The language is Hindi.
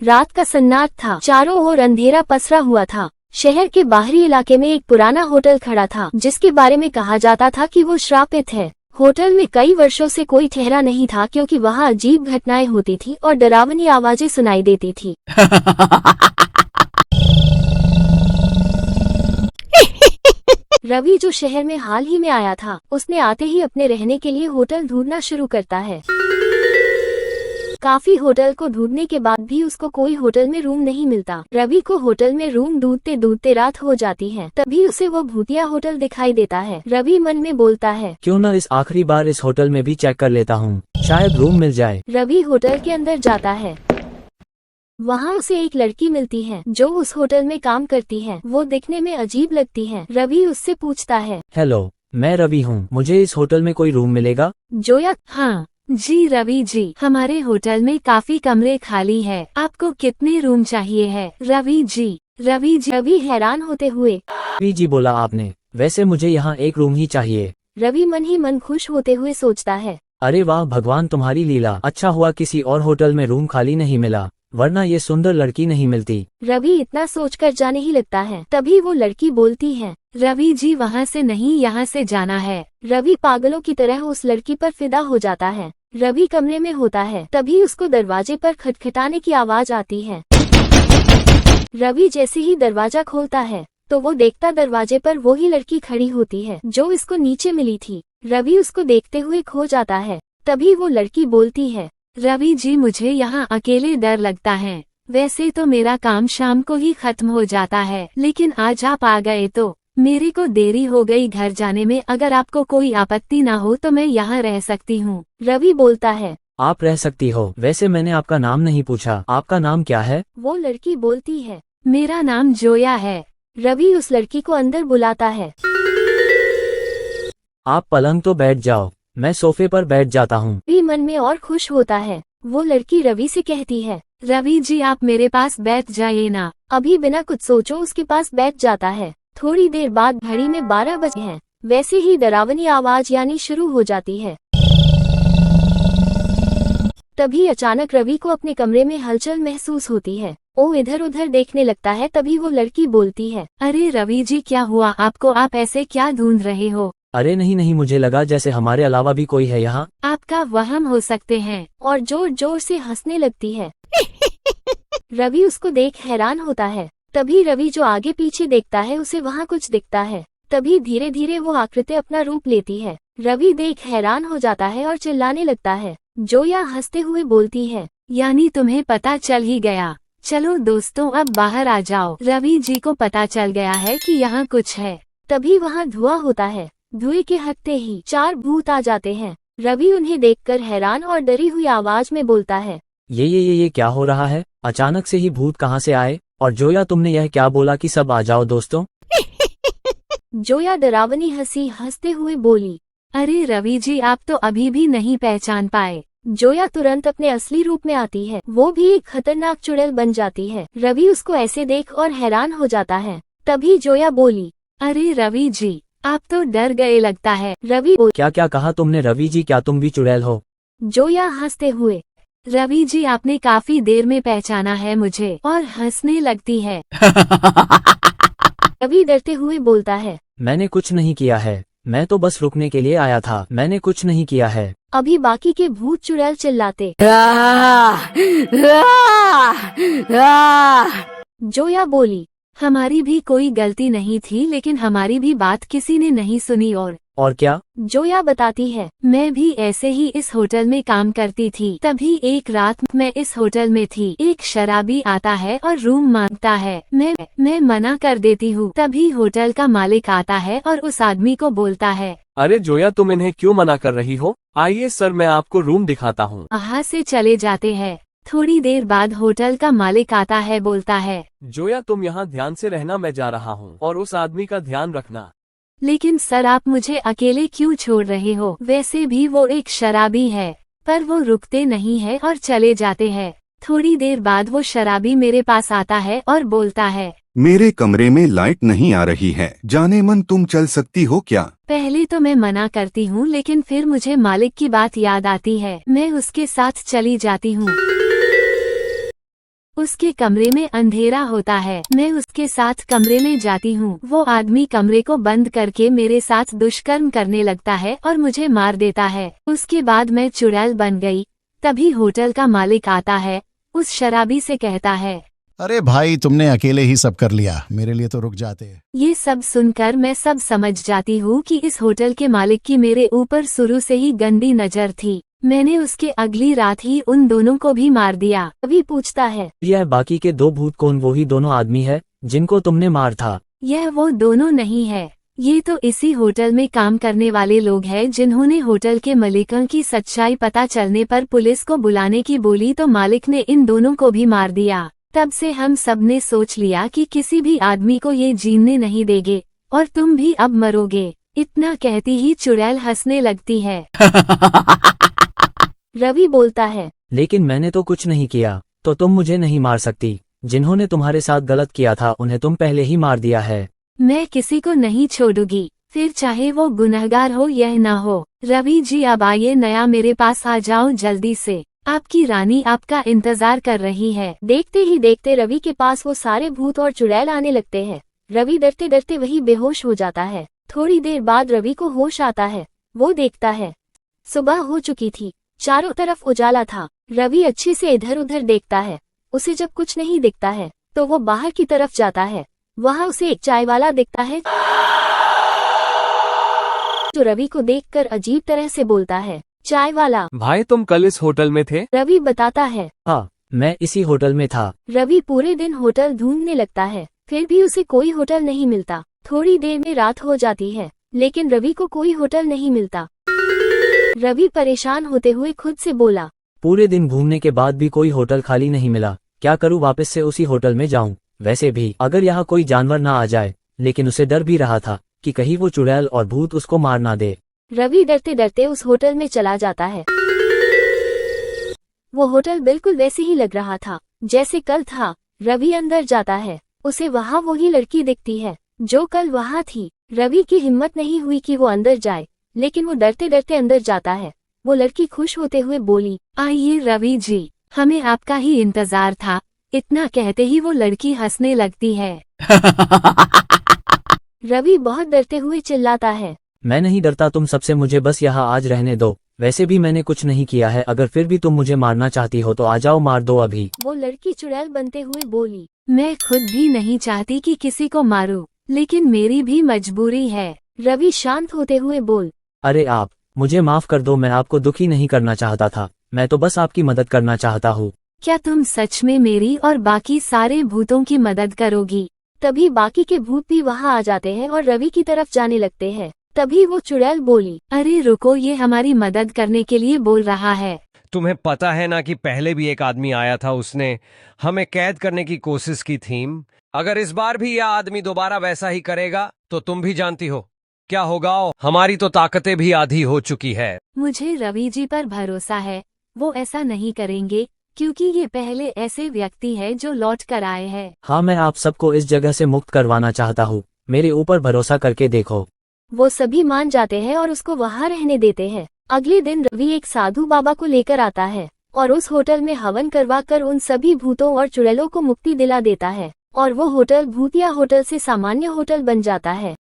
रात का सन्नाटा था, चारों ओर अंधेरा पसरा हुआ था। शहर के बाहरी इलाके में एक पुराना होटल खड़ा था, जिसके बारे में कहा जाता था कि वो श्रापित है। होटल में कई वर्षों से कोई ठहरा नहीं था, क्योंकि वहाँ अजीब घटनाएं होती थी और डरावनी आवाजें सुनाई देती थी। रवि, जो शहर में हाल ही में आया था, उसने आते ही अपने रहने के लिए होटल ढूंढना शुरू करता है। काफी होटल को ढूंढने के बाद भी उसको कोई होटल में रूम नहीं मिलता। रवि को होटल में रूम ढूंढते ढूंढते रात हो जाती है। तभी उसे वो भूतिया होटल दिखाई देता है। रवि मन में बोलता है, क्यों न इस आखिरी बार इस होटल में भी चेक कर लेता हूँ, शायद रूम मिल जाए। रवि होटल के अंदर जाता है। वहाँ उसे एक लड़की मिलती है जो उस होटल में काम करती है। वो दिखने में अजीब लगती है। रवि उससे पूछता है, हेलो, मैं रवि हूँ, मुझे इस होटल में कोई रूम मिलेगा? जोया, हाँ जी रवि जी, हमारे होटल में काफी कमरे खाली है, आपको कितने रूम चाहिए है? रवि जी। रवि हैरान होते हुए, रवि जी बोला आपने? वैसे मुझे यहाँ एक रूम ही चाहिए। रवि मन ही मन खुश होते हुए सोचता है, अरे वाह भगवान, तुम्हारी लीला, अच्छा हुआ किसी और होटल में रूम खाली नहीं मिला, वरना ये सुंदर लड़की नहीं मिलती। रवि इतना सोचकर जाने ही लगता है। तभी वो लड़की बोलती है, रवि जी वहाँ से नहीं, यहाँ से जाना है। रवि पागलों की तरह उस लड़की पर फिदा हो जाता है। रवि कमरे में होता है, तभी उसको दरवाजे पर खटखटाने की आवाज आती है। रवि जैसे ही दरवाजा खोलता है तो वो देखता दरवाजे पर वो ही लड़की खड़ी होती है जो इसको नीचे मिली थी। रवि उसको देखते हुए खो जाता है। तभी वो लड़की बोलती है, रवि जी मुझे यहाँ अकेले डर लगता है। वैसे तो मेरा काम शाम को ही खत्म हो जाता है, लेकिन आज आप आ गए तो मेरे को देरी हो गई घर जाने में। अगर आपको कोई आपत्ति ना हो तो मैं यहाँ रह सकती हूँ। रवि बोलता है, आप रह सकती हो, वैसे मैंने आपका नाम नहीं पूछा, आपका नाम क्या है? वो लड़की बोलती है, मेरा नाम जोया है। रवि उस लड़की को अंदर बुलाता है। आप पलंग तो बैठ जाओ, मैं सोफे पर बैठ जाता हूँ। रवि मन में और खुश होता है। वो लड़की रवि से कहती है, रवि जी आप मेरे पास बैठ जाइए ना। अभी बिना कुछ सोचो उसके पास बैठ जाता है। थोड़ी देर बाद घड़ी में 12 बजे हैं। वैसे ही डरावनी आवाज यानी शुरू हो जाती है। तभी अचानक रवि को अपने कमरे में हलचल महसूस होती है। वो इधर उधर देखने लगता है। तभी वो लड़की बोलती है, अरे रवि जी क्या हुआ आपको, आप ऐसे क्या ढूंढ रहे हो? अरे नहीं, मुझे लगा जैसे हमारे अलावा भी कोई है यहाँ। आपका वहम हो सकते हैं। और जोर जोर से हंसने लगती है। रवि उसको देख हैरान होता है। तभी रवि जो आगे पीछे देखता है उसे वहाँ कुछ दिखता है। तभी धीरे धीरे वो आकृति अपना रूप लेती है। रवि देख हैरान हो जाता है और चिल्लाने लगता है। जोया हंसते हुए बोलती है, यानी तुम्हें पता चल ही गया। चलो दोस्तों अब बाहर आ जाओ, रवि जी को पता चल गया है कि यहाँ कुछ है। तभी वहाँ धुआं होता है। धुएं के हटते ही 4 भूत आ जाते हैं। रवि उन्हें देखकर हैरान और डरी हुई आवाज में बोलता है, ये क्या हो रहा है? अचानक से ही भूत कहाँ से आए? और जोया तुमने यह क्या बोला कि सब आ जाओ दोस्तों? जोया डरावनी हंसी हंसते हुए बोली, अरे रवि जी आप तो अभी भी नहीं पहचान पाए। जोया तुरंत अपने असली रूप में आती है। वो भी एक खतरनाक चुड़ैल बन जाती है। रवि उसको ऐसे देख और हैरान हो जाता है। तभी जोया बोली, अरे रवि जी आप तो डर गए लगता है। रवि क्या कहा तुमने रवि जी, क्या तुम भी चुड़ैल हो? जोया हंसते हुए, रवि जी आपने काफी देर में पहचाना है मुझे, और हंसने लगती है। रवि डरते हुए बोलता है, मैंने कुछ नहीं किया है, मैं तो बस रुकने के लिए आया था, मैंने कुछ नहीं किया है। अभी बाकी के भूत चुड़ैल चिल्लाते। जोया बोली, हमारी भी कोई गलती नहीं थी, लेकिन हमारी भी बात किसी ने नहीं सुनी। और क्या? जोया बताती है, मैं भी ऐसे ही इस होटल में काम करती थी। तभी एक रात मैं इस होटल में थी। एक शराबी आता है और रूम मांगता है। मैं मना कर देती हूँ। तभी होटल का मालिक आता है और उस आदमी को बोलता है, अरे जोया तुम इन्हें क्यों मना कर रही हो? आइए सर मैं आपको रूम दिखाता हूँ। वहाँ से चले जाते हैं। थोड़ी देर बाद होटल का मालिक आता है, बोलता है, जोया तुम यहाँ ध्यान से रहना, मैं जा रहा हूँ, और उस आदमी का ध्यान रखना। लेकिन सर आप मुझे अकेले क्यों छोड़ रहे हो? वैसे भी वो एक शराबी है। पर वो रुकते नहीं है और चले जाते हैं। थोड़ी देर बाद वो शराबी मेरे पास आता है और बोलता है, मेरे कमरे में लाइट नहीं आ रही है, जाने मन तुम चल सकती हो क्या? पहले तो मैं मना करती हूँ, लेकिन फिर मुझे मालिक की बात याद आती है। मैं उसके साथ चली जाती हूँ। उसके कमरे में अंधेरा होता है। मैं उसके साथ कमरे में जाती हूँ। वो आदमी कमरे को बंद करके मेरे साथ दुष्कर्म करने लगता है और मुझे मार देता है। उसके बाद मैं चुड़ैल बन गई। तभी होटल का मालिक आता है, उस शराबी से कहता है, अरे भाई तुमने अकेले ही सब कर लिया, मेरे लिए तो रुक जाते। ये सब सुनकर मैं सब समझ जाती हूँ कि इस होटल के मालिक की मेरे ऊपर शुरू से ही गंदी नजर थी। मैंने उसके अगली रात ही उन दोनों को भी मार दिया। अभी पूछता है, यह बाकी के 2 भूत कौन? वो ही दोनों आदमी है जिनको तुमने मार था? यह वो दोनों नहीं है, ये तो इसी होटल में काम करने वाले लोग हैं जिन्होंने होटल के मालिकों की सच्चाई पता चलने पर पुलिस को बुलाने की बोली तो मालिक ने इन दोनों को भी मार दिया। तब से हम सब ने सोच लिया कि किसी भी आदमी को ये जीने नहीं देंगे और तुम भी अब मरोगे। इतना कहती ही चुड़ैल हंसने लगती है। रवि बोलता है, लेकिन मैंने तो कुछ नहीं किया, तो तुम मुझे नहीं मार सकती। जिन्होंने तुम्हारे साथ गलत किया था उन्हें तुम पहले ही मार दिया है। मैं किसी को नहीं छोड़ूंगी, फिर चाहे वो गुनहगार हो या न हो। रवि जी अब आइए नया मेरे पास आ जाओ जल्दी से, आपकी रानी आपका इंतजार कर रही है। देखते ही देखते रवि के पास वो सारे भूत और चुड़ैल आने लगते हैं। रवि डरते डरते वही बेहोश हो जाता है। थोड़ी देर बाद रवि को होश आता है। वो देखता है सुबह हो चुकी थी, चारों तरफ उजाला था। रवि अच्छे से इधर उधर देखता है। उसे जब कुछ नहीं दिखता है तो वो बाहर की तरफ जाता है। वहाँ उसे एक चाय वाला दिखता है जो रवि को देखकर अजीब तरह से बोलता है, चाय वाला भाई तुम कल इस होटल में थे? रवि बताता है, हाँ, मैं इसी होटल में था। रवि पूरे दिन होटल ढूंढने लगता है, फिर भी उसे कोई होटल नहीं मिलता। थोड़ी देर में रात हो जाती है, लेकिन रवि को कोई होटल नहीं मिलता। रवि परेशान होते हुए खुद से बोला, पूरे दिन घूमने के बाद भी कोई होटल खाली नहीं मिला। क्या करूँ, वापस से उसी होटल में जाऊँ? वैसे भी अगर यहाँ कोई जानवर ना आ जाए, लेकिन उसे डर भी रहा था कि कहीं वो चुड़ैल और भूत उसको मार ना दे। रवि डरते डरते उस होटल में चला जाता है। वो होटल बिल्कुल वैसे ही लग रहा था जैसे कल था। रवि अंदर जाता है, उसे वहाँ वही लड़की दिखती है जो कल वहाँ थी। रवि की हिम्मत नहीं हुई कि वो अंदर जाए, लेकिन वो डरते डरते अंदर जाता है। वो लड़की खुश होते हुए बोली, आइए रवि जी, हमें आपका ही इंतजार था। इतना कहते ही वो लड़की हंसने लगती है। रवि बहुत डरते हुए चिल्लाता है, मैं नहीं डरता तुम सबसे, मुझे बस यहाँ आज रहने दो। वैसे भी मैंने कुछ नहीं किया है, अगर फिर भी तुम मुझे मारना चाहती हो तो आ जाओ, मार दो अभी। वो लड़की चुड़ैल बनते हुए बोली, मैं खुद भी नहीं चाहती कि किसी को मारूं, लेकिन मेरी भी मजबूरी है। रवि शांत होते हुए बोल, अरे आप मुझे माफ कर दो, मैं आपको दुखी नहीं करना चाहता था, मैं तो बस आपकी मदद करना चाहता हूँ। क्या तुम सच में मेरी और बाकी सारे भूतों की मदद करोगी? तभी बाकी के भूत भी वहाँ आ जाते हैं और रवि की तरफ जाने लगते हैं। तभी वो चुड़ैल बोली, अरे रुको, ये हमारी मदद करने के लिए बोल रहा है। तुम्हें पता है ना कि पहले भी एक आदमी आया था, उसने हमें कैद करने की कोशिश की थी। अगर इस बार भी यह आदमी दोबारा वैसा ही करेगा तो तुम भी जानती हो क्या होगा। हमारी तो ताकतें भी आधी हो चुकी है। मुझे रवि जी पर भरोसा है, वो ऐसा नहीं करेंगे, क्योंकि ये पहले ऐसे व्यक्ति है जो लौट कर आए हैं। हाँ, मैं आप सबको इस जगह से मुक्त करवाना चाहता हूँ, मेरे ऊपर भरोसा करके देखो। वो सभी मान जाते हैं और उसको वहाँ रहने देते हैं। अगले दिन रवि एक साधु बाबा को लेकर आता है और उस होटल में हवन करवा कर उन सभी भूतों और चुड़ैलों को मुक्ति दिला देता है और वो होटल भूतिया होटल से सामान्य होटल बन जाता है।